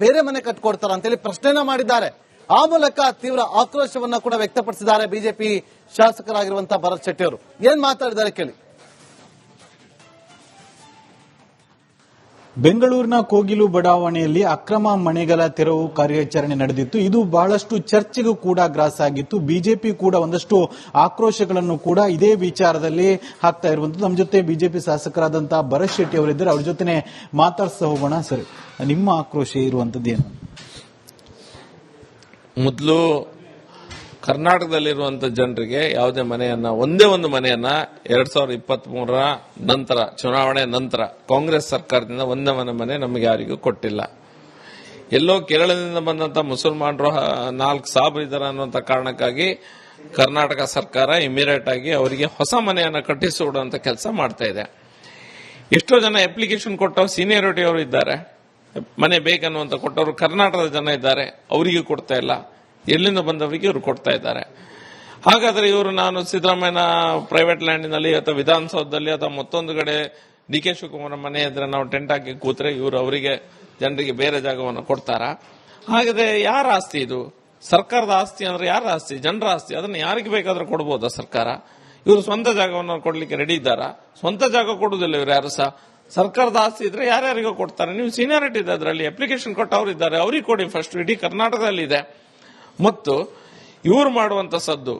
ಬೇರೆ ಮನೆ ಕಟ್ಕೊಡ್ತಾರ ಅಂತೇಳಿ ಪ್ರಶ್ನೆನ ಮಾಡಿದ್ದಾರೆ. ಆ ಮೂಲಕ ತೀವ್ರ ಆಕ್ರೋಶವನ್ನ ಕೂಡ ವ್ಯಕ್ತಪಡಿಸಿದ್ದಾರೆ ಬಿಜೆಪಿ ಶಾಸಕರಾಗಿರುವಂತಹ ಭರತ್ ಶೆಟ್ಟಿ ಅವರು. ಏನ್ ಮಾತಾಡಿದ್ದಾರೆ ಕೇಳಿ. ಬೆಂಗಳೂರಿನ ಕೋಗಿಲು ಬಡಾವಣೆಯಲ್ಲಿ ಅಕ್ರಮ ಮನೆಗಳ ತೆರವು ಕಾರ್ಯಾಚರಣೆ ನಡೆದಿತ್ತು. ಇದು ಬಹಳಷ್ಟು ಚರ್ಚೆಗೂ ಕೂಡ ಗ್ರಾಸ ಆಗಿತ್ತು. ಬಿಜೆಪಿ ಕೂಡ ಒಂದಷ್ಟು ಆಕ್ರೋಶಗಳನ್ನು ಕೂಡ ಇದೇ ವಿಚಾರದಲ್ಲಿ ಹಾಕ್ತಾ ಇರುವಂತದ್ದು. ನಮ್ಮ ಜೊತೆ ಬಿಜೆಪಿ ಶಾಸಕರಾದಂತಹ ಭರತ್ ಶೆಟ್ಟಿ ಅವರಿದ್ದಾರೆ, ಅವ್ರ ಜೊತೆ ಮಾತಾಡ್ತಾ ಹೋಗೋಣ. ಸರಿ, ನಿಮ್ಮ ಆಕ್ರೋಶ ಇರುವಂತದ್ದು ಏನು? ಮೊದಲು ಕರ್ನಾಟಕದಲ್ಲಿರುವಂತಹ ಜನರಿಗೆ ಯಾವುದೇ ಮನೆಯನ್ನ, ಒಂದೇ ಒಂದು ಮನೆಯನ್ನ 2023 ನಂತರ, ಚುನಾವಣೆ ನಂತರ ಕಾಂಗ್ರೆಸ್ ಸರ್ಕಾರದಿಂದ ಒಂದೇ ಮನೆ ನಮಗೆ ಯಾರಿಗೂ ಕೊಟ್ಟಿಲ್ಲ. ಎಲ್ಲೋ ಕೇರಳದಿಂದ ಬಂದಂತ ಮುಸಲ್ಮಾನರು 4 ಸಾಬ್ರು ಇದ್ದಾರೆ ಅನ್ನುವಂತ ಕಾರಣಕ್ಕಾಗಿ ಕರ್ನಾಟಕ ಸರ್ಕಾರ ಇಮಿಡಿಯೇಟ್ ಆಗಿ ಅವರಿಗೆ ಹೊಸ ಮನೆಯನ್ನ ಕಟ್ಟಿಸಿಕೊಡುವಂತ ಕೆಲಸ ಮಾಡ್ತಾ ಇದೆ. ಎಷ್ಟೋ ಜನ ಅಪ್ಲಿಕೇಶನ್ ಕೊಟ್ಟವರು ಸೀನಿಯರಿಟಿ ಅವರು ಇದ್ದಾರೆ, ಮನೆ ಬೇಕನ್ನುವಂತ ಕೊಟ್ಟವರು ಕರ್ನಾಟಕದ ಜನ ಇದ್ದಾರೆ, ಅವರಿಗೆ ಕೊಡ್ತಾ ಇಲ್ಲ. ಎಲ್ಲಿಂದ ಬಂದವರಿಗೆ ಇವರು ಕೊಡ್ತಾ ಇದ್ದಾರೆ. ಹಾಗಾದ್ರೆ ಇವರು, ನಾನು ಸಿದ್ದರಾಮಯ್ಯನ ಪ್ರೈವೇಟ್ ಲ್ಯಾಂಡಿನಲ್ಲಿ ಅಥವಾ ವಿಧಾನಸೌಧದಲ್ಲಿ ಅಥವಾ ಮತ್ತೊಂದು ಕಡೆ ಡಿ ಕೆ ಶಿವಕುಮಾರ್ ಮನೆ ಇದ್ರೆ ನಾವು ಟೆಂಟ್ ಹಾಕಿ ಕೂತ್ರೆ ಇವರು ಅವರಿಗೆ ಜನರಿಗೆ ಬೇರೆ ಜಾಗವನ್ನು ಕೊಡ್ತಾರಾ? ಹಾಗಾದ್ರೆ ಯಾರ ಆಸ್ತಿ ಇದು? ಸರ್ಕಾರದ ಆಸ್ತಿ ಅಂದ್ರೆ ಯಾರ ಆಸ್ತಿ? ಜನರ ಆಸ್ತಿ. ಅದನ್ನ ಯಾರಿಗೆ ಬೇಕಾದ್ರೂ ಕೊಡಬಹುದಾ ಸರ್ಕಾರ? ಇವರು ಸ್ವಂತ ಜಾಗವನ್ನು ಕೊಡ್ಲಿಕ್ಕೆ ರೆಡಿ ಇದ್ದಾರಾ? ಸ್ವಂತ ಜಾಗ ಕೊಡುವುದಿಲ್ಲ ಇವರು ಯಾರು ಸಹ. ಸರ್ಕಾರದ ಆಸ್ತಿ ಇದ್ರೆ ಯಾರ್ಯಾರಿಗೂ ಕೊಡ್ತಾರೆ. ನೀವು ಸೀನಿಯಾರಿಟಿ ಇದೆ, ಅದರಲ್ಲಿ ಅಪ್ಲಿಕೇಶನ್ ಕೊಟ್ಟವ್ರು ಇದ್ದಾರೆ, ಅವ್ರಿಗೆ ಕೊಡಿ ಫಸ್ಟ್. ಇಡೀ ಕರ್ನಾಟಕದಲ್ಲಿ ಇದೆ. ಮತ್ತು ಇವರು ಮಾಡುವಂತ ಸದ್ದು,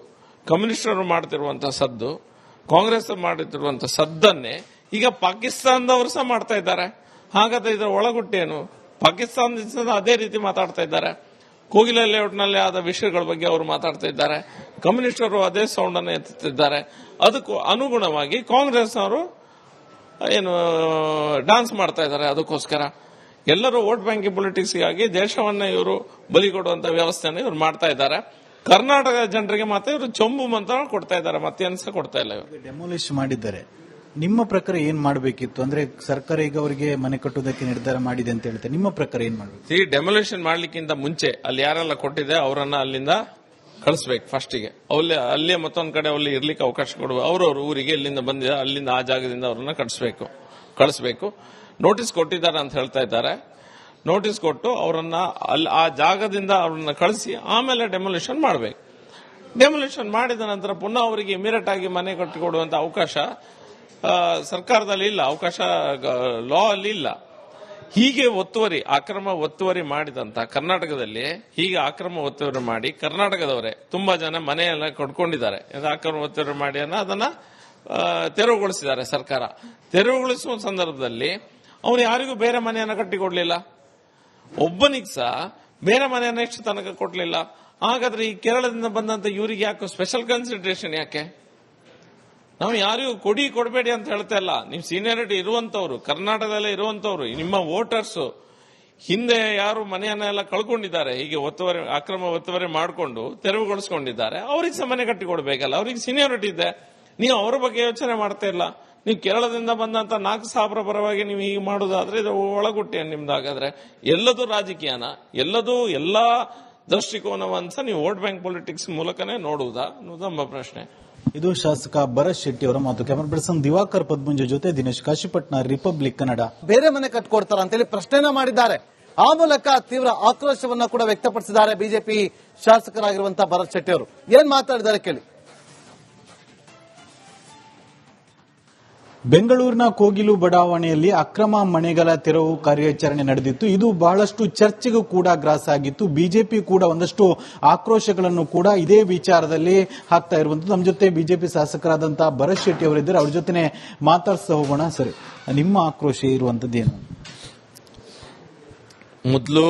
ಕಮ್ಯುನಿಸ್ಟರು ಮಾಡ್ತಿರುವಂತಹ ಸದ್ದು, ಕಾಂಗ್ರೆಸ್ ಮಾಡುತ್ತಿರುವಂತಹ ಸದ್ದನ್ನೇ ಈಗ ಪಾಕಿಸ್ತಾನದವರು ಸಹ ಮಾಡ್ತಾ ಇದ್ದಾರೆ. ಹಾಗಾದ್ರೆ ಇದರ ಒಳಗುಟ್ಟೇನು? ಪಾಕಿಸ್ತಾನದಿಂದ ಅದೇ ರೀತಿ ಮಾತಾಡ್ತಾ ಇದ್ದಾರೆ. ಕೋಗಿಲ ಲೇಔಟ್ನಲ್ಲಿ ಆದ ವಿಷಯಗಳ ಬಗ್ಗೆ ಅವರು ಮಾತಾಡ್ತಾ ಇದ್ದಾರೆ. ಕಮ್ಯುನಿಸ್ಟರು ಅದೇ ಸೌಂಡ್ ಅನ್ನು ಎತ್ತುತ್ತಿದ್ದಾರೆ. ಅದಕ್ಕೂ ಅನುಗುಣವಾಗಿ ಕಾಂಗ್ರೆಸ್ ಅವರು ಏನು ಡಾನ್ಸ್ ಮಾಡ್ತಾ ಇದ್ದಾರೆ. ಅದಕ್ಕೋಸ್ಕರ ಎಲ್ಲರೂ ವೋಟ್ ಬ್ಯಾಂಕಿಂಗ್ ಪೊಲಿಟಿಕ್ಸ್ಗಾಗಿ ದೇಶವನ್ನ ಇವರು ಬಲಿ ಕೊಡುವಂತ ವ್ಯವಸ್ಥೆಯನ್ನು ಇವರು ಮಾಡ್ತಾ ಇದ್ದಾರೆ. ಕರ್ನಾಟಕದ ಜನರಿಗೆ ಮಾತ್ರ ಇವರು ಚೊಂಬು ಮಂತ್ರ ಕೊಡ್ತಾ ಇದ್ದಾರೆ, ಮತ್ತೇನು ಸಹ ಕೊಡ್ತಾ ಇಲ್ಲ. ಇವರು ಡೆಮೋಲಿಷ್ ಮಾಡಿದ್ದಾರೆ. ನಿಮ್ಮ ಪ್ರಕಾರ ಏನ್ ಮಾಡಬೇಕಿತ್ತು? ಅಂದ್ರೆ ಸರ್ಕಾರ ಈಗ ಅವರಿಗೆ ಮನೆ ಕಟ್ಟುವುದಕ್ಕೆ ನಿರ್ಧಾರ ಮಾಡಿದೆ ಅಂತ ಹೇಳ್ತಾರೆ. ನಿಮ್ಮ ಪ್ರಕಾರ ಏನ್ ಮಾಡಬೇಕು? ಈ ಡೆಮೊಲೇಷನ್ ಮಾಡ್ಲಿಕ್ಕಿಂತ ಮುಂಚೆ ಅಲ್ಲಿ ಯಾರೆಲ್ಲ ಕೊಟ್ಟಿದೆ ಅವರನ್ನ ಅಲ್ಲಿಂದ ಕಳಿಸ್ಬೇಕು. ಫಸ್ಟಿಗೆ ಅಲ್ಲೇ ಮತ್ತೊಂದು ಕಡೆ ಅಲ್ಲಿ ಇರ್ಲಿಕ್ಕೆ ಅವಕಾಶ ಕೊಡುವ. ಅವರವ್ರ ಊರಿಗೆ ಎಲ್ಲಿಂದ ಬಂದಿದೆ ಅಲ್ಲಿಂದ ಆ ಜಾಗದಿಂದ ಅವರನ್ನ ಕಳಿಸ್ಬೇಕು. ನೋಟಿಸ್ ಕೊಟ್ಟಿದ್ದಾರೆ ಅಂತ ಹೇಳ್ತಾ ಇದ್ದಾರೆ. ನೋಟಿಸ್ ಕೊಟ್ಟು ಅವರನ್ನ ಆ ಜಾಗದಿಂದ ಅವರನ್ನ ಕಳಿಸಿ ಆಮೇಲೆ ಡೆಮೊಲಿಷನ್ ಮಾಡಬೇಕು. ಡೆಮೊಲಿಷನ್ ಮಾಡಿದ ನಂತರ ಪುನಃ ಅವರಿಗೆ ಇಮಿಡಿಯೇಟ್ ಆಗಿ ಮನೆ ಕಟ್ಟಿಕೊಡುವಂತ ಅವಕಾಶ ಸರ್ಕಾರದಲ್ಲಿ ಇಲ್ಲ, ಅವಕಾಶ ಲಾ ಅಲ್ಲಿ ಇಲ್ಲ. ಹೀಗೆ ಅಕ್ರಮ ಒತ್ತುವರಿ ಮಾಡಿದಂತ ಕರ್ನಾಟಕದಲ್ಲಿ ಹೀಗೆ ಅಕ್ರಮ ಒತ್ತುವರಿ ಮಾಡಿ ಕರ್ನಾಟಕದವರೇ ತುಂಬಾ ಜನ ಮನೆಯೆಲ್ಲ ಕೊಡ್ಕೊಂಡಿದ್ದಾರೆ. ಅಕ್ರಮ ಒತ್ತುವರಿ ಮಾಡಿ ಅದನ್ನ ತೆರವುಗೊಳಿಸಿದ್ದಾರೆ ಸರ್ಕಾರ. ತೆರವುಗೊಳಿಸುವ ಸಂದರ್ಭದಲ್ಲಿ ಅವನು ಯಾರಿಗೂ ಬೇರೆ ಮನೆಯನ್ನ ಕಟ್ಟಿಕೊಡ್ಲಿಲ್ಲ. ಒಬ್ಬನಿಗೆ ಸಹ ಬೇರೆ ಮನೆಯನ್ನ ಎಷ್ಟು ತನಕ ಕೊಡ್ಲಿಲ್ಲ. ಹಾಗಾದ್ರೆ ಈ ಕೇರಳದಿಂದ ಬಂದಂತ ಇವರಿಗೆ ಯಾಕೆ ಸ್ಪೆಷಲ್ ಕನ್ಸಿಡರೇಷನ್? ಯಾಕೆ? ನಾವು ಯಾರಿಗೂ ಕೊಡಬೇಡಿ ಅಂತ ಹೇಳ್ತಾ ಇಲ್ಲ. ನೀವು ಸೀನಿಯಾರಿಟಿ ಇರುವಂತವ್ರು, ಕರ್ನಾಟಕದಲ್ಲೇ ಇರುವಂತವ್ರು, ನಿಮ್ಮ ವೋಟರ್ಸ್ ಹಿಂದೆ ಯಾರು ಮನೆಯನ್ನೆಲ್ಲ ಕಳ್ಕೊಂಡಿದ್ದಾರೆ, ಹೀಗೆ ಅಕ್ರಮ ಒತ್ತುವರಿ ಮಾಡಿಕೊಂಡು ತೆರವುಗೊಳಿಸಿಕೊಂಡಿದ್ದಾರೆ, ಅವ್ರಿಗೆ ಸಹ ಮನೆ ಕಟ್ಟಿಕೊಡ್ಬೇಕಲ್ಲ. ಅವ್ರಿಗೆ ಸೀನಿಯಾರಿಟಿ ಇದೆ. ನೀವು ಅವರ ಬಗ್ಗೆ ಯೋಚನೆ ಮಾಡ್ತಾ ಇಲ್ಲ. ನೀವು ಕೇರಳದಿಂದ ಬಂದಂತ 4 ಸಾವಿರ ಪರವಾಗಿ ನೀವು ಹೀಗೆ ಮಾಡುವುದಾದ್ರೆ ಇದು ಒಳಗುಟ್ಟೆ ನಿಮ್ದಾಗಾದ್ರೆ ಎಲ್ಲದೂ ರಾಜಕೀಯನ, ಎಲ್ಲಾ ದೃಷ್ಟಿಕೋನವಂತ ನೀವು ವೋಟ್ ಬ್ಯಾಂಕ್ ಪೊಲಿಟಿಕ್ಸ್ ಮೂಲಕನೇ ನೋಡುವುದಾ ಅನ್ನೋದು ನಮ್ಮ ಪ್ರಶ್ನೆ. ಇದು ಶಾಸಕ ಭರತ್ ಶೆಟ್ಟಿ ಅವರ ಮಾತು. ಕ್ಯಾಮರಾ ಪರ್ಸನ್ ದಿವಾಕರ್ ಪದ್ಮುಂಜ ಜೊತೆ ದಿನೇಶ್ ಕಾಶಿಪಟ್ನ, ರಿಪಬ್ಲಿಕ್ ಕನ್ನಡ. ಬೇರೆ ಮನೆ ಕಟ್ಕೊಡ್ತಾರ ಅಂತೇಳಿ ಪ್ರಶ್ನೆನ ಮಾಡಿದ್ದಾರೆ. ಆ ಮೂಲಕ ತೀವ್ರ ಆಕ್ರೋಶವನ್ನ ಕೂಡ ವ್ಯಕ್ತಪಡಿಸಿದ್ದಾರೆ ಬಿಜೆಪಿ ಶಾಸಕರಾಗಿರುವಂತಹ ಭರತ್ ಶೆಟ್ಟಿ ಅವರು. ಏನ್ ಮಾತಾಡಿದ್ದಾರೆ ಕೇಳಿ. ಬೆಂಗಳೂರಿನ ಕೋಗಿಲು ಬಡಾವಣೆಯಲ್ಲಿ ಅಕ್ರಮ ಮನೆಗಳ ತೆರವು ಕಾರ್ಯಾಚರಣೆ ನಡೆದಿತ್ತು. ಇದು ಬಹಳಷ್ಟು ಚರ್ಚೆಗೂ ಕೂಡ ಗ್ರಾಸ ಆಗಿತ್ತು. ಬಿಜೆಪಿ ಕೂಡ ಒಂದಷ್ಟು ಆಕ್ರೋಶಗಳನ್ನು ಕೂಡ ಇದೇ ವಿಚಾರದಲ್ಲಿ ಹಾಕ್ತಾ ಇರುವಂತದ್ದು. ನಮ್ಮ ಜೊತೆ ಬಿಜೆಪಿ ಶಾಸಕರಾದಂತಹ ಭರತ್ ಶೆಟ್ಟಿ ಅವರಿದ್ದಾರೆ, ಅವ್ರ ಜೊತೆ ಮಾತಾಡ್ತಾ ಹೋಗೋಣ. ಸರಿ, ನಿಮ್ಮ ಆಕ್ರೋಶ ಇರುವಂತದ್ದು ಏನು? ಮೊದಲು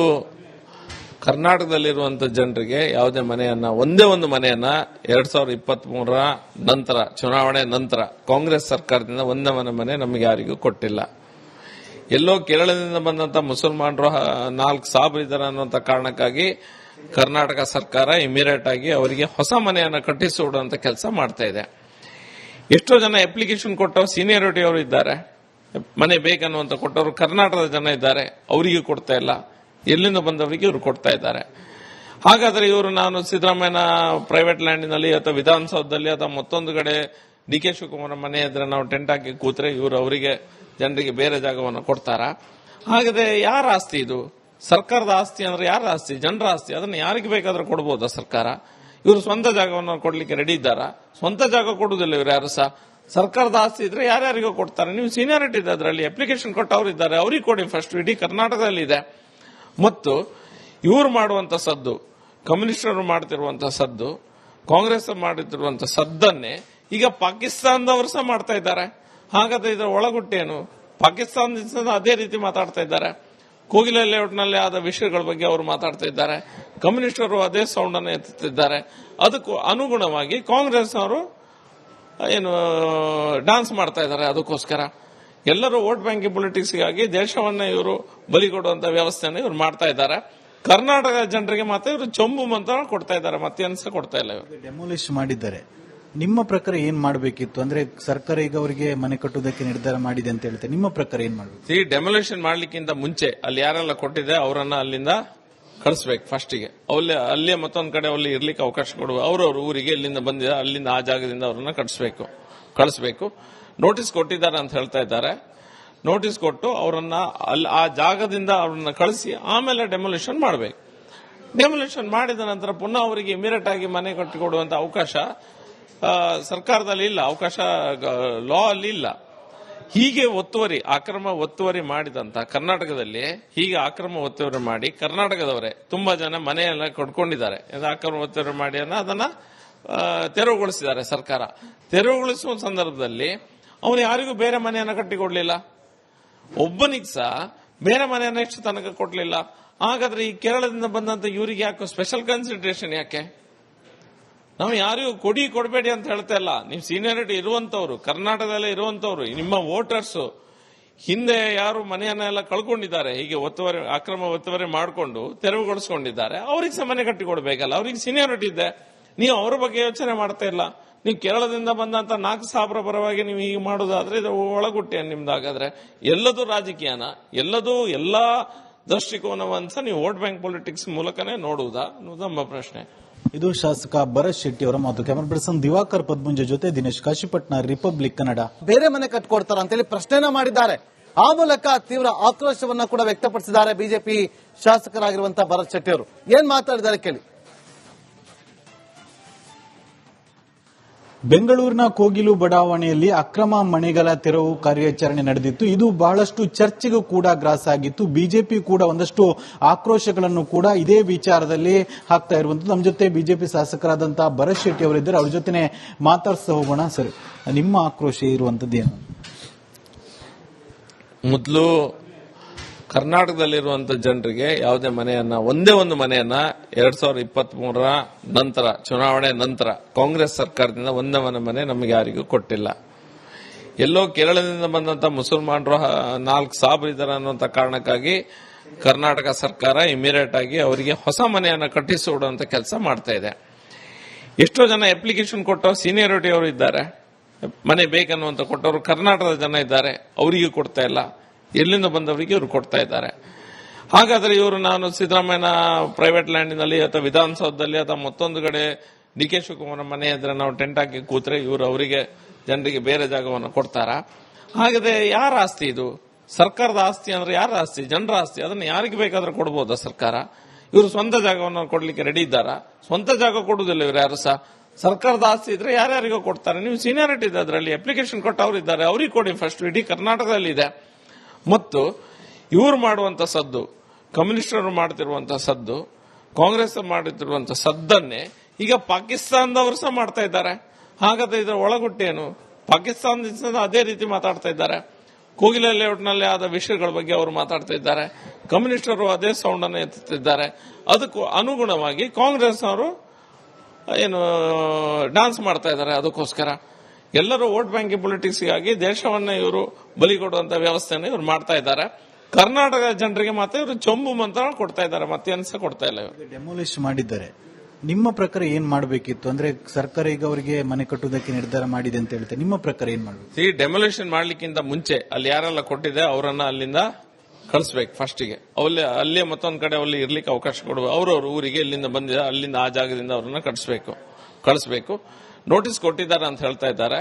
ಕರ್ನಾಟಕದಲ್ಲಿರುವಂತಹ ಜನರಿಗೆ ಯಾವುದೇ ಮನೆಯನ್ನ, ಒಂದೇ ಒಂದು ಮನೆಯನ್ನ 2023 ನಂತರ, ಚುನಾವಣೆ ನಂತರ ಕಾಂಗ್ರೆಸ್ ಸರ್ಕಾರದಿಂದ ಒಂದೇ ಮನೆ ನಮಗೆ ಯಾರಿಗೂ ಕೊಟ್ಟಿಲ್ಲ. ಎಲ್ಲೋ ಕೇರಳದಿಂದ ಬಂದಂತ ಮುಸಲ್ಮಾನರು 4 ಸಾಬ್ರು ಇದ್ದಾರೆ ಅನ್ನುವಂತ ಕಾರಣಕ್ಕಾಗಿ ಕರ್ನಾಟಕ ಸರ್ಕಾರ ಇಮಿಡಿಯೇಟ್ ಆಗಿ ಅವರಿಗೆ ಹೊಸ ಮನೆಯನ್ನ ಕಟ್ಟಿಸಿಕೊಡುವಂತ ಕೆಲಸ ಮಾಡ್ತಾ ಇದೆ. ಎಷ್ಟೋ ಜನ ಅಪ್ಲಿಕೇಶನ್ ಕೊಟ್ಟವರು ಸೀನಿಯರಿಟಿ ಅವರು ಇದ್ದಾರೆ, ಮನೆ ಬೇಕನ್ನುವಂತ ಕೊಟ್ಟವರು ಕರ್ನಾಟಕದ ಜನ ಇದ್ದಾರೆ, ಅವರಿಗೆ ಕೊಡ್ತಾ ಇಲ್ಲ. ಎಲ್ಲಿಂದ ಬಂದವರಿಗೆ ಇವರು ಕೊಡ್ತಾ ಇದ್ದಾರೆ. ಹಾಗಾದ್ರೆ ಇವರು, ನಾನು ಸಿದ್ದರಾಮಯ್ಯನ ಪ್ರೈವೇಟ್ ಲ್ಯಾಂಡಿನಲ್ಲಿ ಅಥವಾ ವಿಧಾನಸೌಧದಲ್ಲಿ ಅಥವಾ ಮತ್ತೊಂದು ಕಡೆ ಡಿ ಕೆ ಶಿವಕುಮಾರ್ ಮನೆ ಇದ್ರೆ ನಾವು ಟೆಂಟ್ ಹಾಕಿ ಕೂತ್ರೆ ಇವರು ಅವರಿಗೆ ಜನರಿಗೆ ಬೇರೆ ಜಾಗವನ್ನು ಕೊಡ್ತಾರಾ? ಹಾಗಾದ್ರೆ ಯಾರ ಆಸ್ತಿ ಇದು? ಸರ್ಕಾರದ ಆಸ್ತಿ ಅಂದ್ರೆ ಯಾರ ಆಸ್ತಿ? ಜನರ ಆಸ್ತಿ. ಅದನ್ನ ಯಾರಿಗೆ ಬೇಕಾದ್ರೂ ಕೊಡಬಹುದಾ ಸರ್ಕಾರ? ಇವರು ಸ್ವಂತ ಜಾಗವನ್ನು ಕೊಡ್ಲಿಕ್ಕೆ ರೆಡಿ ಇದ್ದಾರಾ? ಸ್ವಂತ ಜಾಗ ಕೊಡುವುದಿಲ್ಲ ಇವರು ಯಾರು ಸಹ. ಸರ್ಕಾರದ ಆಸ್ತಿ ಇದ್ರೆ ಯಾರ್ಯಾರಿಗೋ ಕೊಡ್ತಾರೆ. ನೀವು ಸೀನಿಯಾರಿಟಿ ಇದೆ ಅದರಲ್ಲಿ, ಅಪ್ಲಿಕೇಶನ್ ಕೊಟ್ಟವ್ರು ಇದ್ದಾರೆ, ಅವ್ರಿಗೆ ಕೊಡಿ ಫಸ್ಟ್. ಇಡೀ ಕರ್ನಾಟಕದಲ್ಲಿ ಇದೆ. ಮತ್ತು ಇವರು ಮಾಡುವಂತ ಸದ್ದು, ಕಮ್ಯುನಿಸ್ಟರು ಮಾಡ್ತಿರುವಂತಹ ಸದ್ದು, ಕಾಂಗ್ರೆಸ್ ಮಾಡುತ್ತಿರುವಂತಹ ಸದ್ದನ್ನೇ ಈಗ ಪಾಕಿಸ್ತಾನದವರು ಸಹ ಮಾಡ್ತಾ ಇದ್ದಾರೆ. ಹಾಗಾದ್ರೆ ಇದರ ಒಳಗುಟ್ಟೇನು? ಪಾಕಿಸ್ತಾನದಿಂದ ಅದೇ ರೀತಿ ಮಾತಾಡ್ತಾ ಇದ್ದಾರೆ. ಕೋಗಿಲ ಲೇಔಟ್ನಲ್ಲಿ ಆದ ವಿಷಯಗಳ ಬಗ್ಗೆ ಅವರು ಮಾತಾಡ್ತಾ ಇದ್ದಾರೆ. ಕಮ್ಯುನಿಸ್ಟರು ಅದೇ ಸೌಂಡ್ ಅನ್ನು ಎತ್ತುತ್ತಿದ್ದಾರೆ. ಅದಕ್ಕೂ ಅನುಗುಣವಾಗಿ ಕಾಂಗ್ರೆಸ್ ಅವರು ಡಾನ್ಸ್ ಮಾಡ್ತಾ ಇದ್ದಾರೆ. ಅದಕ್ಕೋಸ್ಕರ ಎಲ್ಲರೂ ವೋಟ್ ಬ್ಯಾಂಕ್ ಪೊಲಿಟಿಕ್ಸ್ಗಾಗಿ ದೇಶವನ್ನ ಇವರು ಬಲಿ ಕೊಡುವಂತ ವ್ಯವಸ್ಥೆಯನ್ನು ಇವರು ಮಾಡ್ತಾ ಇದ್ದಾರೆ. ಕರ್ನಾಟಕ ಜನರಿಗೆ ಮಾತ್ರ ಇವರು ಚೊಂಬು ಮಂತ್ರ ಕೊಡ್ತಾ ಇದ್ದಾರೆ, ಮತ್ತೇನು ಸಹ ಕೊಡ್ತಾ ಇಲ್ಲ. ಇವರು ಡೆಮೋಲಿಷ್ ಮಾಡಿದ್ದಾರೆ. ನಿಮ್ಮ ಪ್ರಕಾರ ಏನ್ ಮಾಡಬೇಕಿತ್ತು? ಅಂದ್ರೆ ಸರ್ಕಾರ ಈಗ ಅವರಿಗೆ ಮನೆ ಕಟ್ಟುವುದಕ್ಕೆ ನಿರ್ಧಾರ ಮಾಡಿದೆ ಅಂತ ಹೇಳ್ತಾರೆ. ನಿಮ್ಮ ಪ್ರಕಾರ ಏನ್ ಮಾಡಬೇಕು? ಈ ಡೆಮೊಲೇಷನ್ ಮಾಡ್ಲಿಕ್ಕಿಂತ ಮುಂಚೆ ಅಲ್ಲಿ ಯಾರೆಲ್ಲ ಕೊಟ್ಟಿದೆ ಅವರನ್ನ ಅಲ್ಲಿಂದ ಕಳಿಸ್ಬೇಕು ಫಸ್ಟಿಗೆ. ಅಲ್ಲೇ ಮತ್ತೊಂದು ಕಡೆ ಅಲ್ಲಿ ಇರ್ಲಿಕ್ಕೆ ಅವಕಾಶ ಕೊಡುವ. ಅವರವ್ರ ಊರಿಗೆ ಎಲ್ಲಿಂದ ಬಂದಿದೆ ಅಲ್ಲಿಂದ ಆ ಜಾಗದಿಂದ ಅವರನ್ನ ಕಳಿಸ್ಬೇಕು. ನೋಟಿಸ್ ಕೊಟ್ಟಿದ್ದಾರೆ ಅಂತ ಹೇಳ್ತಾ ಇದ್ದಾರೆ. ನೋಟಿಸ್ ಕೊಟ್ಟು ಅವರನ್ನ ಅಲ್ಲಿ ಆ ಜಾಗದಿಂದ ಅವರನ್ನ ಕಳಿಸಿ ಆಮೇಲೆ ಡೆಮೊಲೇಷನ್ ಮಾಡಬೇಕು. ಡೆಮೊಲೇಷನ್ ಮಾಡಿದ ನಂತರ ಪುನಃ ಅವರಿಗೆ ಇಮಿಡಿಯೇಟ್ ಆಗಿ ಮನೆ ಕಟ್ಟಿಕೊಡುವಂತ ಅವಕಾಶ ಸರ್ಕಾರದಲ್ಲಿ ಇಲ್ಲ, ಅವಕಾಶ ಲಾ ಅಲ್ಲಿ ಇಲ್ಲ. ಹೀಗೆ ಅಕ್ರಮ ಒತ್ತುವರಿ ಮಾಡಿದಂತ ಕರ್ನಾಟಕದಲ್ಲಿ ಹೀಗೆ ಅಕ್ರಮ ಒತ್ತುವರಿ ಮಾಡಿ ಕರ್ನಾಟಕದವರೇ ತುಂಬಾ ಜನ ಮನೆಯೆಲ್ಲ ಕೊಡ್ಕೊಂಡಿದ್ದಾರೆ. ಅಕ್ರಮ ಒತ್ತುವರಿ ಮಾಡಿ ಅದನ್ನ ತೆರವುಗೊಳಿಸಿದ್ದಾರೆ ಸರ್ಕಾರ. ತೆರವುಗೊಳಿಸುವ ಸಂದರ್ಭದಲ್ಲಿ ಅವನು ಯಾರಿಗೂ ಬೇರೆ ಮನೆಯನ್ನ ಕಟ್ಟಿಕೊಡ್ಲಿಲ್ಲ. ಒಬ್ಬನಿಗೆ ಸಹ ಬೇರೆ ಮನೆಯನ್ನ ಎಷ್ಟು ತನಕ ಕೊಡ್ಲಿಲ್ಲ. ಹಾಗಾದ್ರೆ ಈ ಕೇರಳದಿಂದ ಬಂದಂತ ಇವರಿಗೆ ಯಾಕೆ ಸ್ಪೆಷಲ್ ಕನ್ಸಿಡರೇಷನ್? ಯಾಕೆ? ನಾವು ಯಾರಿಗೂ ಕೊಡಬೇಡಿ ಅಂತ ಹೇಳ್ತಾ ಇಲ್ಲ. ನೀವು ಸೀನಿಯಾರಿಟಿ ಇರುವಂತವ್ರು, ಕರ್ನಾಟಕದಲ್ಲೇ ಇರುವಂತವ್ರು, ನಿಮ್ಮ ವೋಟರ್ಸ್ ಹಿಂದೆ ಯಾರು ಮನೆಯನ್ನೆಲ್ಲ ಕಳ್ಕೊಂಡಿದ್ದಾರೆ, ಹೀಗೆ ಅಕ್ರಮ ಒತ್ತುವರಿ ಮಾಡಿಕೊಂಡು ತೆರವುಗೊಳಿಸಿಕೊಂಡಿದ್ದಾರೆ, ಅವ್ರಿಗೆ ಸಹ ಮನೆ ಕಟ್ಟಿ ಕೊಡಬೇಕಲ್ಲ. ಅವ್ರಿಗೆ ಸೀನಿಯಾರಿಟಿ ಇದೆ. ನೀವು ಅವರ ಬಗ್ಗೆ ಯೋಚನೆ ಮಾಡ್ತಾ ಇಲ್ಲ. ನೀವು ಕೇರಳದಿಂದ ಬಂದಂತ 4,000 ಪರವಾಗಿ ನೀವು ಹೀಗೆ ಮಾಡೋದಾದ್ರೆ ಇದು ಒಳಗುಟ್ಟೆ ನಿಮ್ದಾಗಾದ್ರೆ ಎಲ್ಲದೂ ರಾಜಕೀಯನ, ಎಲ್ಲಾ ದೃಷ್ಟಿಕೋನವಂತ ನೀವು ವೋಟ್ ಬ್ಯಾಂಕ್ ಪೊಲಿಟಿಕ್ಸ್ ಮೂಲಕನೇ ನೋಡುವುದಾ ಅನ್ನೋದು ನಮ್ಮ ಪ್ರಶ್ನೆ. ಇದು ಶಾಸಕ ಭರತ್ ಶೆಟ್ಟಿ ಅವರ ಮಾತು. ಕ್ಯಾಮರಾ ಪರ್ಸನ್ ದಿವಾಕರ್ ಪದ್ಮುಂಜ ಜೊತೆ ದಿನೇಶ್ ಕಾಶಿಪಟ್ನ, ರಿಪಬ್ಲಿಕ್ ಕನ್ನಡ. ಬೇರೆ ಮನೆ ಕಟ್ಕೊಡ್ತಾರ ಅಂತೇಳಿ ಪ್ರಶ್ನೆನ ಮಾಡಿದ್ದಾರೆ. ಆ ಮೂಲಕ ತೀವ್ರ ಆಕ್ರೋಶವನ್ನ ಕೂಡ ವ್ಯಕ್ತಪಡಿಸಿದ್ದಾರೆ ಬಿಜೆಪಿ ಶಾಸಕರಾಗಿರುವಂತಹ ಭರತ್ ಶೆಟ್ಟಿ ಅವರು. ಏನ್ ಮಾತಾಡಿದ್ದಾರೆ ಕೇಳಿ. ಬೆಂಗಳೂರಿನ ಕೋಗಿಲು ಬಡಾವಣೆಯಲ್ಲಿ ಅಕ್ರಮ ಮನೆಗಳ ತೆರವು ಕಾರ್ಯಾಚರಣೆ ನಡೆದಿತ್ತು. ಇದು ಬಹಳಷ್ಟು ಚರ್ಚೆಗೂ ಕೂಡ ಗ್ರಾಸ ಆಗಿತ್ತು. ಬಿಜೆಪಿ ಕೂಡ ಒಂದಷ್ಟು ಆಕ್ರೋಶಗಳನ್ನು ಕೂಡ ಇದೇ ವಿಚಾರದಲ್ಲಿ ಹಾಕ್ತಾ ಇರುವಂತದ್ದು. ನಮ್ಮ ಜೊತೆ ಬಿಜೆಪಿ ಶಾಸಕರಾದಂತಹ ಭರತ್ ಶೆಟ್ಟಿ ಅವರಿದ್ದಾರೆ. ಅವ್ರ ಜೊತೆ ಮಾತಾಡ್ತಾ ಹೋಗೋಣ. ಸರಿ, ನಿಮ್ಮ ಆಕ್ರೋಶ ಇರುವಂತದ್ದು ಏನು? ಮೊದಲು ಕರ್ನಾಟಕದಲ್ಲಿರುವಂತಹ ಜನರಿಗೆ ಯಾವುದೇ ಮನೆಯನ್ನ, ಒಂದೇ ಒಂದು ಮನೆಯನ್ನ 2023 ನಂತರ, ಚುನಾವಣೆ ನಂತರ ಕಾಂಗ್ರೆಸ್ ಸರ್ಕಾರದಿಂದ ಒಂದೇ ಮನೆ ನಮಗೆ ಯಾರಿಗೂ ಕೊಟ್ಟಿಲ್ಲ. ಎಲ್ಲೋ ಕೇರಳದಿಂದ ಬಂದಂತ ಮುಸಲ್ಮಾನರು 4,000 ಇದ್ದಾರೆ ಅನ್ನುವಂತ ಕಾರಣಕ್ಕಾಗಿ ಕರ್ನಾಟಕ ಸರ್ಕಾರ ಇಮಿಡಿಯೇಟ್ ಆಗಿ ಅವರಿಗೆ ಹೊಸ ಮನೆಯನ್ನ ಕಟ್ಟಿಸಿಕೊಡುವಂತ ಕೆಲಸ ಮಾಡ್ತಾ ಇದೆ. ಎಷ್ಟೋ ಜನ ಅಪ್ಲಿಕೇಶನ್ ಕೊಟ್ಟವರು ಸೀನಿಯಾರಿಟಿ ಅವರು ಇದ್ದಾರೆ, ಮನೆ ಬೇಕನ್ನುವಂತ ಕೊಟ್ಟವರು ಕರ್ನಾಟಕದ ಜನ ಇದ್ದಾರೆ, ಅವರಿಗೂ ಕೊಡ್ತಾ ಇಲ್ಲ. ಎಲ್ಲಿಂದ ಬಂದವರಿಗೆ ಇವರು ಕೊಡ್ತಾ ಇದ್ದಾರೆ. ಹಾಗಾದ್ರೆ ಇವರು ನಾನು ಸಿದ್ದರಾಮಯ್ಯನ ಪ್ರೈವೇಟ್ ಲ್ಯಾಂಡಿನಲ್ಲಿ ಅಥವಾ ವಿಧಾನಸೌಧದಲ್ಲಿ ಅಥವಾ ಮತ್ತೊಂದು ಕಡೆ ಡಿ ಕೆ ಶಿವಕುಮಾರ್ ಮನೆ ಇದ್ರೆ ನಾವು ಟೆಂಟ್ ಹಾಕಿ ಕೂತ್ರೆ ಇವರು ಅವರಿಗೆ ಜನರಿಗೆ ಬೇರೆ ಜಾಗವನ್ನು ಕೊಡ್ತಾರಾ? ಹಾಗಾದ್ರೆ ಯಾರ ಆಸ್ತಿ ಇದು? ಸರ್ಕಾರದ ಆಸ್ತಿ ಅಂದ್ರೆ ಯಾರ ಆಸ್ತಿ? ಜನರ ಆಸ್ತಿ. ಅದನ್ನ ಯಾರಿಗೆ ಬೇಕಾದ್ರೂ ಕೊಡಬಹುದಾ ಸರ್ಕಾರ? ಇವರು ಸ್ವಂತ ಜಾಗವನ್ನು ಕೊಡ್ಲಿಕ್ಕೆ ರೆಡಿ ಇದ್ದಾರಾ? ಸ್ವಂತ ಜಾಗ ಕೊಡುವುದಿಲ್ಲ ಇವರು ಯಾರು ಸಹ. ಸರ್ಕಾರದ ಆಸ್ತಿ ಇದ್ರೆ ಯಾರ್ಯಾರಿಗೋ ಕೊಡ್ತಾರೆ. ನೀವು ಸೀನಿಯಾರಿಟಿ ಇದೆ ಅದರಲ್ಲಿ, ಅಪ್ಲಿಕೇಶನ್ ಕೊಟ್ಟವ್ರು ಇದ್ದಾರೆ, ಅವ್ರಿಗೆ ಕೊಡಿ ಫಸ್ಟ್. ಇಡೀ ಕರ್ನಾಟಕದಲ್ಲಿ ಇದೆ. ಮತ್ತು ಇವರು ಮಾಡುವಂತ ಸದ್ದು, ಕಮ್ಯುನಿಸ್ಟರು ಮಾಡ್ತಿರುವಂತಹ ಸದ್ದು, ಕಾಂಗ್ರೆಸ್ ಮಾಡುತ್ತಿರುವಂತಹ ಸದ್ದನ್ನೇ ಈಗ ಪಾಕಿಸ್ತಾನದವರು ಸಹ ಮಾಡ್ತಾ ಇದ್ದಾರೆ. ಹಾಗಾದ್ರೆ ಇದರ ಒಳಗುಟ್ಟೇನು? ಪಾಕಿಸ್ತಾನದಿಂದ ಅದೇ ರೀತಿ ಮಾತಾಡ್ತಾ ಇದ್ದಾರೆ. ಕೋಗಿಲ ಲೇಔಟ್ನಲ್ಲಿ ಆದ ವಿಷಯಗಳ ಬಗ್ಗೆ ಅವರು ಮಾತಾಡ್ತಾ ಇದ್ದಾರೆ. ಕಮ್ಯುನಿಸ್ಟರು ಅದೇ ಸೌಂಡ್ ಅನ್ನು ಎತ್ತುತ್ತಿದ್ದಾರೆ. ಅದಕ್ಕೂ ಅನುಗುಣವಾಗಿ ಕಾಂಗ್ರೆಸ್ ಅವರು ಡಾನ್ಸ್ ಮಾಡ್ತಾ ಇದ್ದಾರೆ. ಅದಕ್ಕೋಸ್ಕರ ಎಲ್ಲರೂ ವೋಟ್ ಬ್ಯಾಂಕ್ ಪೊಲಿಟಿಕ್ಸ್ಗಾಗಿ ದೇಶವನ್ನ ಇವರು ಬಲಿ ಕೊಡುವಂತ ವ್ಯವಸ್ಥೆಯನ್ನು ಇವರು ಮಾಡ್ತಾ ಇದ್ದಾರೆ. ಕರ್ನಾಟಕ ಜನರಿಗೆ ಮಾತ್ರ ಇವರು ಚೊಂಬು ಮಂತ್ರ ಕೊಡ್ತಾ ಇದ್ದಾರೆ, ಮತ್ತೇನು ಸಹ ಕೊಡ್ತಾ ಇಲ್ಲ. ಇವರು ಡೆಮೋಲಿಷ್ ಮಾಡಿದ್ದಾರೆ. ನಿಮ್ಮ ಪ್ರಕಾರ ಏನ್ ಮಾಡಬೇಕಿತ್ತು? ಅಂದ್ರೆ ಸರ್ಕಾರ ಈಗ ಅವರಿಗೆ ಮನೆ ಕಟ್ಟುವುದಕ್ಕೆ ನಿರ್ಧಾರ ಮಾಡಿದೆ ಅಂತ ಹೇಳ್ತಾರೆ. ನಿಮ್ಮ ಪ್ರಕಾರ ಏನ್ ಮಾಡಬೇಕು? ಈ ಡೆಮೊಲೇಷನ್ ಮಾಡ್ಲಿಕ್ಕಿಂತ ಮುಂಚೆ ಅಲ್ಲಿ ಯಾರೆಲ್ಲ ಕೊಟ್ಟಿದೆ ಅವರನ್ನ ಅಲ್ಲಿಂದ ಕಳಿಸ್ಬೇಕು ಫಸ್ಟಿಗೆ. ಅಲ್ಲೇ ಮತ್ತೊಂದು ಕಡೆ ಅಲ್ಲಿ ಇರ್ಲಿಕ್ಕೆ ಅವಕಾಶ ಕೊಡುವ. ಅವರವ್ರ ಊರಿಗೆ ಎಲ್ಲಿಂದ ಬಂದಿದೆ ಅಲ್ಲಿಂದ ಆ ಜಾಗದಿಂದ ಅವರನ್ನ ಕಳಿಸ್ಬೇಕು. ನೋಟಿಸ್ ಕೊಟ್ಟಿದ್ದಾರೆ ಅಂತ ಹೇಳ್ತಾ ಇದ್ದಾರೆ.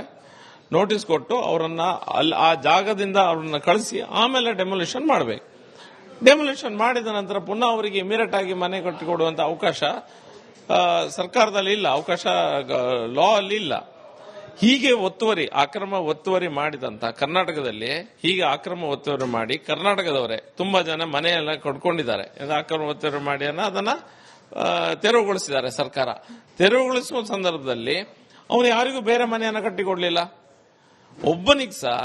ನೋಟಿಸ್ ಕೊಟ್ಟು ಅವರನ್ನ ಆ ಜಾಗದಿಂದ ಅವರನ್ನ ಕಳಿಸಿ ಆಮೇಲೆ ಡೆಮೊಲಿಷನ್ ಮಾಡಬೇಕು. ಡೆಮೊಲಿಷನ್ ಮಾಡಿದ ನಂತರ ಪುನಃ ಅವರಿಗೆ ಇಮಿಡಿಯೇಟ್ ಆಗಿ ಮನೆ ಕಟ್ಟಿಕೊಡುವಂತ ಅವಕಾಶ ಸರ್ಕಾರದಲ್ಲಿ ಇಲ್ಲ, ಅವಕಾಶ ಲಾ ಅಲ್ಲಿ ಇಲ್ಲ. ಹೀಗೆ ಅಕ್ರಮ ಒತ್ತುವರಿ ಮಾಡಿದಂತ ಕರ್ನಾಟಕದಲ್ಲಿ ಹೀಗೆ ಅಕ್ರಮ ಒತ್ತುವರಿ ಮಾಡಿ ಕರ್ನಾಟಕದವರೇ ತುಂಬಾ ಜನ ಮನೆಯೆಲ್ಲ ಕೊಂಡ್ಕೊಂಡಿದ್ದಾರೆ. ಅಕ್ರಮ ಒತ್ತುವರಿ ಮಾಡಿ ಅದನ್ನ ತೆರವುಗೊಳಿಸಿದ್ದಾರೆ ಸರ್ಕಾರ. ತೆರವುಗೊಳಿಸುವ ಸಂದರ್ಭದಲ್ಲಿ ಅವನು ಯಾರಿಗೂ ಬೇರೆ ಮನೆಯನ್ನ ಕಟ್ಟಿಕೊಡ್ಲಿಲ್ಲ, ಒಬ್ಬನಿಗೆ ಸಹ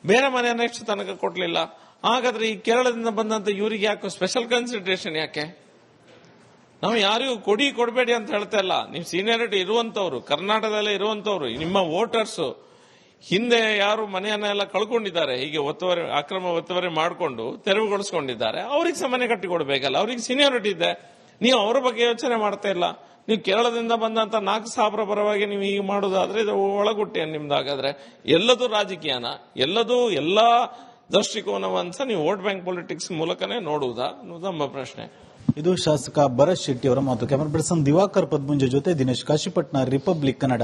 ಬೇರೆ ಮನೆಯನ್ನ ಎಷ್ಟು ತನಕ ಕೊಡ್ಲಿಲ್ಲ. ಹಾಗಾದ್ರೆ ಈ ಕೇರಳದಿಂದ ಬಂದಂತ ಇವರಿಗೆ ಯಾಕೆ ಸ್ಪೆಷಲ್ ಕನ್ಸಿಡರೇಷನ್ ಯಾಕೆ? ನಾವು ಯಾರಿಗೂ ಕೊಡಬೇಡಿ ಅಂತ ಹೇಳ್ತಾ ಇಲ್ಲ. ನೀವು ಸೀನಿಯಾರಿಟಿ ಇರುವಂತವ್ರು, ಕರ್ನಾಟಕದಲ್ಲೇ ಇರುವಂತವ್ರು, ನಿಮ್ಮ ವೋಟರ್ಸ್ ಹಿಂದೆ ಯಾರು ಮನೆಯನ್ನೆಲ್ಲ ಕಳ್ಕೊಂಡಿದ್ದಾರೆ, ಹೀಗೆ ಅಕ್ರಮ ಒತ್ತುವರಿ ಮಾಡಿಕೊಂಡು ತೆರವುಗೊಳಿಸಿಕೊಂಡಿದ್ದಾರೆ, ಅವ್ರಿಗೆ ಸಹ ಮನೆ ಕಟ್ಟಿಕೊಡ್ಬೇಕಲ್ಲ. ಅವ್ರಿಗೆ ಸೀನಿಯಾರಿಟಿ ಇದೆ, ನೀವು ಅವರ ಬಗ್ಗೆ ಯೋಚನೆ ಮಾಡ್ತಾ ಇಲ್ಲ. ನೀವು ಕೇರಳದಿಂದ ಬಂದಂತ 4,000 ಪರವಾಗಿ ನೀವು ಹೀಗೆ ಮಾಡೋದಾದ್ರೆ ಇದು ಒಳಗುಟ್ಟೆ ನಿಮ್ದಾಗಾದ್ರೆ ಎಲ್ಲದೂ ರಾಜಕೀಯನ, ಎಲ್ಲಾ ದೃಷ್ಟಿಕೋನವಂತ ನೀವು ವೋಟ್ ಬ್ಯಾಂಕ್ ಪೊಲಿಟಿಕ್ಸ್ ಮೂಲಕನೇ ನೋಡುವುದಾ ಅನ್ನೋದು ನಮ್ಮ ಪ್ರಶ್ನೆ. ಇದು ಶಾಸಕ ಭರತ್ ಶೆಟ್ಟಿ ಅವರ ಮಾತು. ಕ್ಯಾಮರಾ ಪರ್ಸನ್ ದಿವಾಕರ್ ಪದ್ಮುಂಜ ಜೊತೆ ದಿನೇಶ್ ಕಾಶಿಪಟ್ನ, ರಿಪಬ್ಲಿಕ್ ಕನ್ನಡ.